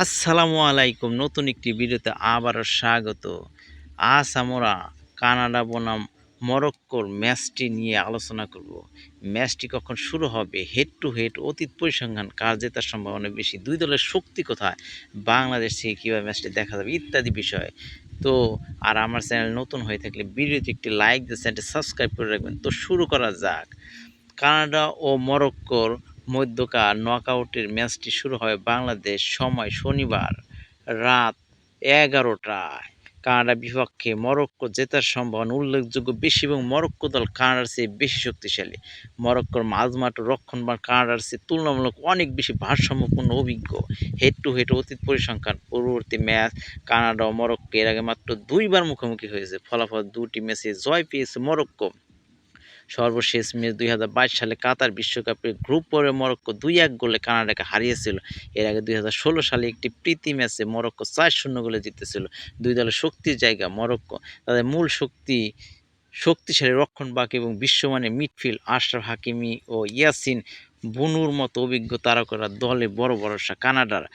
আসসালামু আলাইকুম। নতুন একটি ভিডিওতে আবারও স্বাগত। আজ আমরা কানাডা বনাম মরক্কোর ম্যাচটি নিয়ে আলোচনা করব। ম্যাচটি কখন শুরু হবে, হেড টু হেড, অতীত পরিসংখ্যান, কার জেতার সম্ভাবনা বেশি, দুই দলের শক্তি কোথায়, বাংলাদেশ থেকে কীভাবে ম্যাচটি দেখা যাবে ইত্যাদি বিষয়। তো আর আমার চ্যানেল নতুন হয়ে থাকলে ভিডিওতে একটি লাইক দিয়ে চ্যানেলটি সাবস্ক্রাইব করে রাখবেন। তো শুরু করা যাক। কানাডা ও মরক্কোর মধ্যকার নকআউটের ম্যাচটি শুরু হয় বাংলাদেশ সময় শনিবার রাত 11টায়। কানাডার বিপক্ষে মরক্কো জেতার সম্ভাবনা উল্লেখযোগ্য বেশি এবং মরক্কো দল কানাডার চেয়ে বেশি শক্তিশালী। মরক্কোর মাঝমাঠ ও রক্ষণভাগ কানাডার চেয়ে তুলনামূলক অনেক বেশি ভারসাম্যপূর্ণ অভিজ্ঞ। হেড টু হেড অতীত পরিসংখ্যান পূর্ববর্তী ম্যাচ কানাডা ও মরক্কো এর আগে মাত্র দুইবার মুখোমুখি হয়েছে। ফলাফল দুটি ম্যাচে জয় পেয়েছে মরক্কো। সর্বশেষ ম্যাচ ২০২২ সালে কাতার বিশ্বকাপে গ্রুপ পর্বে মরক্কো ২-১ গোলে কানাডাকে হারিয়েছিল। এর আগে ২০১৬ সালে একটি প্রীতি ম্যাচে মরক্কো ৪-০ গোলে জিতেছিল। দুই দলের শক্তির জায়গা মরক্কো, তাদের মূল শক্তিশালী রক্ষণভাগ এবং বিশ্বমানের মিডফিল্ড আশরাফ হাকিমি ও ইয়াসিন বুনুর মতো অভিজ্ঞ তারকারা দলে বড় ভরসা। কানাডার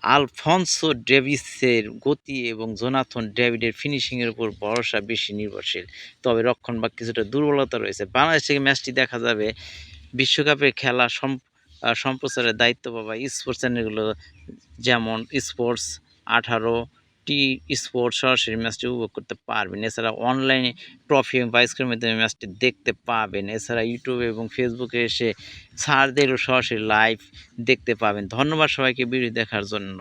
আলফন্সো ডেভিসের গতি এবং জোনাথন ডেভিডের ফিনিশিংয়ের উপর ভরসা বেশি নির্ভরশীল, তবে রক্ষণভাগ কিছুটা দুর্বলতা রয়েছে। বাংলাদেশ থেকে ম্যাচটি দেখা যাবে বিশ্বকাপের খেলা সম্প্রচারের দায়িত্ব পাওয়া স্পোর্টস চ্যানেলগুলো, যেমন স্পোর্টস 18, টি স্পোর্টস সরাসরি ম্যাচটি উপভোগ করতে পারবেন। এছাড়া অনলাইনে ট্রফি এবং প্রাইজের মাধ্যমে ম্যাচটি দেখতে পাবেন। এছাড়া ইউটিউবে এবং ফেসবুকে এসে সার্চ দিলেও সরাসরি লাইভ দেখতে পাবেন। ধন্যবাদ সবাইকে ভিডিও দেখার জন্য।